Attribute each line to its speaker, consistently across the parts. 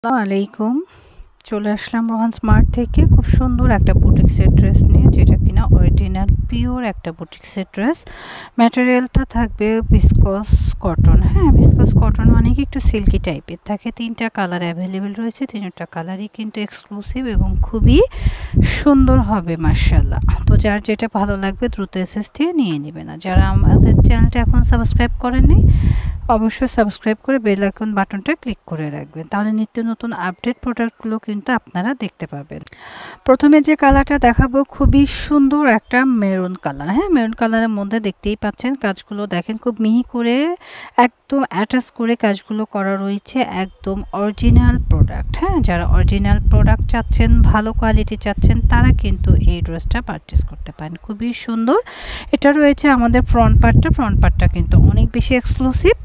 Speaker 1: আসসালামু আলাইকুম। চলে আসলাম রোহান স্মার্ট থেকে খুব সুন্দর একটা বুটিক্সের ড্রেস নিয়ে, যেটা কিনা অরিজিনাল পিওর একটা বুটিক্সের ড্রেস। ম্যাটেরিয়ালটা থাকবে ভিসকস কটন। হ্যাঁ, ভিসকস কটন মানে কি একটু সিল্কি টাইপের থাকে। 3টা কালার অ্যাভেলেবেল রয়েছে, 3টা কালারই কিন্তু এক্সক্লুসিভ এবং খুবই সুন্দর হবে মাশাআল্লাহ। তো যার যেটা ভালো লাগবে দ্রুত এসএস দিয়ে নিয়ে নেবেন। আর যারা আমাদের চ্যানেলটা এখন সাবস্ক্রাইব করেননি, অবশ্যই সাবস্ক্রাইব করে বেল আইকন বাটনটা ক্লিক করে রাখবেন, তাহলে নিত্য নতুন আপডেট প্রোডাক্টগুলো কিন্তু আপনারা দেখতে পাবেন। প্রথমে যে কালারটা দেখাবো খুবই সুন্দর একটা মেরুন কালার। হ্যাঁ, মেরুন কালারের মধ্যে দেখতেই পাচ্ছেন কাজগুলো দেখেন খুব মিহি করে একদম অ্যাটাচ করে কাজগুলো করা রয়েছে, একদম অরিজিনাল প্রোডাক্ট। হ্যাঁ, যারা অরিজিনাল প্রোডাক্ট চাচ্ছেন, ভালো কোয়ালিটি চাচ্ছেন, তারা কিন্তু এই ড্রেসটা পারচেস করতে পারেন। খুবই সুন্দর। এটা রয়েছে আমাদের ফ্রন্ট পার্টটা কিন্তু অনেক বেশি এক্সক্লুসিভ।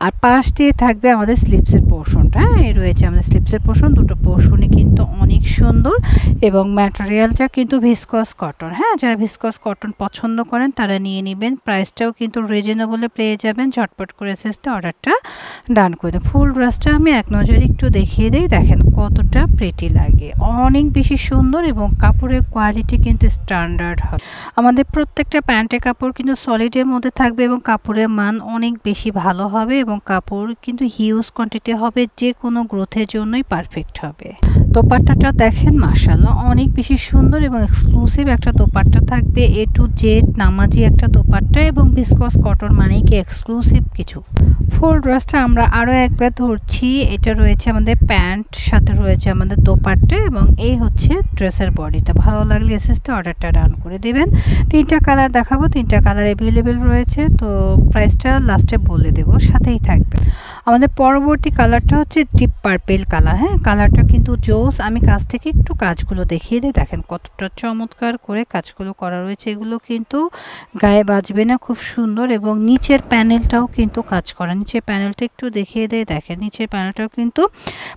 Speaker 1: আর পাশ দিয়ে থাকবে আমাদের স্লিপসের পোর্শনটা। হ্যাঁ, এই রয়েছে আমাদের স্লিপসের পোর্শন, দুটো পোর্শনই কিন্তু অনেক সুন্দর এবং ম্যাটেরিয়ালটা কিন্তু ভিসকস কটন। হ্যাঁ, যারা ভিসকস কটন পছন্দ করেন তারা নিয়ে নেবেন। প্রাইসটাও কিন্তু রিজনেবলে পেয়ে যাবেন। ঝটপট করে এসএসতে অর্ডারটা ডান করে দেন। ফুল ড্রেসটা আমি এক নজরে একটু দেখিয়ে দিই, দেখেন কতটা প্রিটি লাগে, অনেক বেশি সুন্দর এবং কাপড়ের কোয়ালিটি কিন্তু স্ট্যান্ডার্ড হবে। আমাদের প্রত্যেকটা প্যান্টের কাপড় কিন্তু সলিডের মধ্যে থাকবে এবং কাপড়ের মান অনেক বেশি ভালো হবে এবং কাপড় কিন্তু হিউজ কোয়ান্টিটি হবে, যে কোনো গ্রোথের জন্যই পারফেক্ট হবে। দোপাট্টাটা দেখেন মাশাআল্লাহ অনেক বেশি সুন্দর এবং এক্সক্লুসিভ একটা দোপাট্টা থাকবে। এ টু জেড নামাজি একটা দোপাট্টা এবং ভিসকস কটন মানেই কি এক্সক্লুসিভ কিছু। ফুল ড্রেসটা আমরা আরও একবার ধরছি। এটা রয়েছে আমাদের প্যান্ট, সাথে রয়েছে আমাদের দোপাট্টা এবং এই হচ্ছে ড্রেসের বডিটা। ভালো লাগলে এসএসতে অর্ডারটা ডান করে দেবেন। 3টা কালার দেখাবো, 3টা কালার অ্যাভেলেবেল রয়েছে। তো প্রাইসটা লাস্টে বলে দেব, সাথেই থাকবে। আমাদের পরবর্তী কালারটা হচ্ছে ডিপ পার্পেল কালার। হ্যাঁ, কালারটা কিন্তু জোস। আমি কাছ থেকে একটু কাজগুলো দেখিয়ে দিই, দেখেন কতটা চমৎকার করে কাজগুলো করা রয়েছে। এগুলো কিন্তু গায়ে বাজবে না, খুব সুন্দর। এবং নিচের প্যানেলটাও কিন্তু কাজ করা। নিচের প্যানেলটা একটু দেখিয়ে দেয়, দেখেন নিচের প্যানেলটাও কিন্তু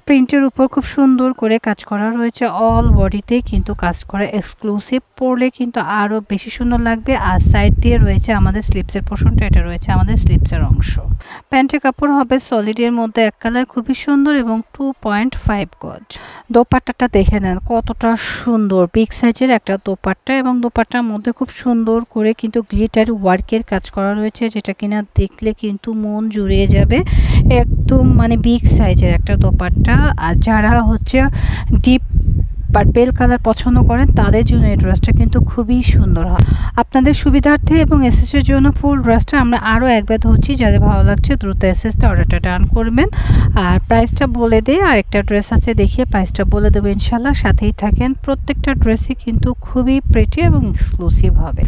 Speaker 1: প্রিন্টের উপর খুব সুন্দর করে কাজ করা রয়েছে। অল বডিতেই কিন্তু কাজ করা, এক্সক্লুসিভ। পরলে কিন্তু আরও বেশি সুন্দর লাগবে। আর সাইড দিয়ে রয়েছে আমাদের স্লিপসের পোর্শনটা, এটা রয়েছে আমাদের স্লিপসের অংশ। প্যান্টের কাপড় হবে সলিডের মধ্যে এক কালার, খুবই সুন্দর এবং 2.5 গজ। দোপাট্টাটা দেখে নেন কতটা সুন্দর, বিগ সাইজের একটা দোপাট্টা এবং দোপাট্টার মধ্যে খুব সুন্দর করে কিন্তু গ্লিটার ওয়ার্কের কাজ করা রয়েছে, যেটা কিনা দেখলে কিন্তু মন জুড়িয়ে যাবে। একদম মানে বিগ সাইজের একটা দোপাট্টা। আর যারা হচ্ছে ডিপ পার্পেল কালার পছন্দ করেন তাদের জন্য এই ড্রেসটা কিন্তু খুবই সুন্দর হয়। আপনাদের সুবিধার্থে এবং এসএসের জন্য ফুল ড্রেসটা আমরা আরও একবার ধরছি। যাদের ভালো লাগছে দ্রুত এসএসতে অর্ডারটা ডান করবেন। আর প্রাইসটা বলে দেয়, আর একটা ড্রেস আছে দেখিয়ে প্রাইসটা বলে দেবো ইনশাল্লাহ, সাথেই থাকেন। প্রত্যেকটা ড্রেসই কিন্তু খুবই প্রিটি এবং এক্সক্লুসিভ হবে।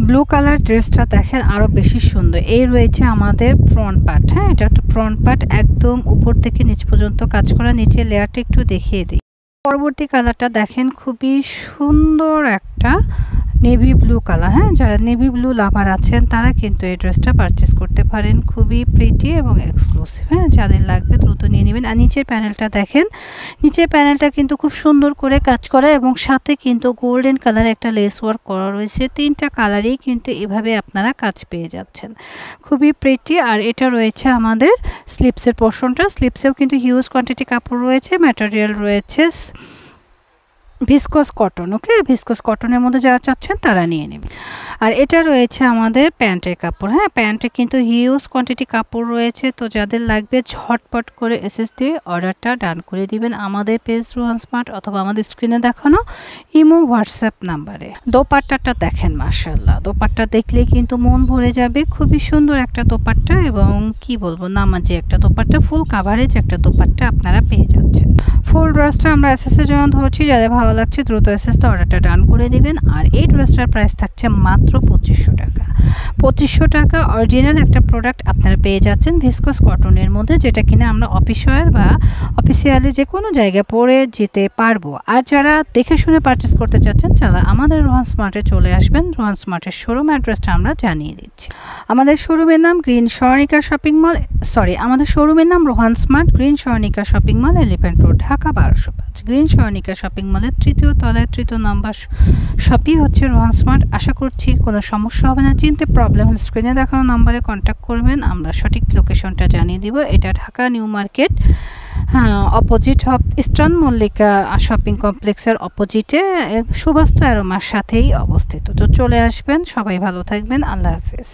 Speaker 1: ব্লু কালার ড্রেসটা দেখেন আরও বেশি সুন্দর। এই রয়েছে আমাদের ফ্রন্ট পার্ট। হ্যাঁ, এটা একটা ফ্রন্ট পার্ট, একদম উপর থেকে নিচ পর্যন্ত কাজ করা। নিচের লেয়ারটা একটু দেখিয়ে দিই। পরবর্তী কালারটা দেখেন খুবই সুন্দর একটা নেভি ব্লু কালার। হ্যাঁ, যারা নেভি ব্লু লাভার আছেন তারা কিন্তু এই ড্রেসটা পারচেস করতে পারেন। খুবই প্রিটি এবং এক্সক্লুসিভ। হ্যাঁ, যাদের লাগবে দ্রুত নিয়ে নেবেন। আর নিচের প্যানেলটা দেখেন, নিচের প্যানেলটা কিন্তু খুব সুন্দর করে কাজ করা এবং সাথে কিন্তু গোল্ডেন কালার একটা লেস ওয়ার্ক করা রয়েছে। 3টা কালারেই কিন্তু এভাবে আপনারা কাজ পেয়ে যাচ্ছেন, খুবই প্রিটি। আর এটা রয়েছে আমাদের স্লিপসের পোর্শনটা। স্লিপসেও কিন্তু হিউজ কোয়ান্টিটি কাপড় রয়েছে, ম্যাটেরিয়াল রয়েছে ভিসকস কটন। ওকে, ভিসকস কটনের মধ্যে যারা চাচ্ছেন তারা নিয়ে নেবেন। আর এটা রয়েছে আমাদের প্যান্টের কাপড়। হ্যাঁ, প্যান্টে কিন্তু হিউজ কোয়ান্টিটি কাপড় রয়েছে। তো যাদের লাগবে ঝটপট করে এসএস দিয়ে অর্ডারটা ডান করে দিবেন আমাদের পেজ রোহান স্মার্ট অথবা আমাদের স্ক্রিনে দেখানো ইমো হোয়াটসঅ্যাপ নাম্বারে। দোপাট্টাটা দেখেন মাশাআল্লাহ, দোপাট্টা দেখলেই কিন্তু মন ভরে যাবে। খুবই সুন্দর একটা দোপাট্টা এবং কি বলবো, নামাজি একটা দোপাট্টা, ফুল কাভারেজ একটা দোপাট্টা আপনারা পেয়ে যাচ্ছেন। ফুল ড্রেসটা আমরা এসএসের জন্য ধরছি। যাদের ভালো লাগছে দ্রুত এসএসতে অর্ডারটা ডান করে দিবেন। আর এই ড্রেসটার প্রাইস থাকছে মাত্র 2500 টাকা। 2500 টাকা অরিজিনাল একটা প্রোডাক্ট আপনারা পেয়ে যাচ্ছেন ভিসকস কটনের মধ্যে, যেটা কিনা আমরা অফিস ওয়্যার বা অফিসিয়ালি যে কোনো জায়গায় পরে যেতে পারবো। আর যারা দেখে শুনে পারচেস করতে চাচ্ছেন তারা আমাদের রোহান স্মার্টে চলে আসবেন। রোহান স্মার্টের শোরুম অ্যাড্রেসটা আমরা জানিয়ে দিচ্ছি। আমাদের শোরুমের নাম গ্রিন স্বর্ণিকা শপিং মল, আমাদের শোরুমের নাম Rohan smart, green Swarnika shopping mall, elephant road, Dhaka 1205। Green Swarnika shopping মলের 3য় তলায় 3 নম্বর শপই হচ্ছে রোহান স্মার্ট। আশা করছি কোনো সমস্যা হবে না। চিনতে প্রবলেম হলে স্ক্রিনে দেখানো নাম্বারে কন্ট্যাক্ট করবেন, আমরা সঠিক লোকেশনটা জানিয়ে দিব। এটা ঢাকা নিউ মার্কেট হ্যাঁ, অপোজিট ইস্টার্ন মল্লিকা শপিং কমপ্লেক্সের অপোজিটে সুবাস্তু অ্যারোমার সাথেই অবস্থিত। তো চলে আসবেন, সবাই ভালো থাকবেন, আল্লাহ হাফেজ।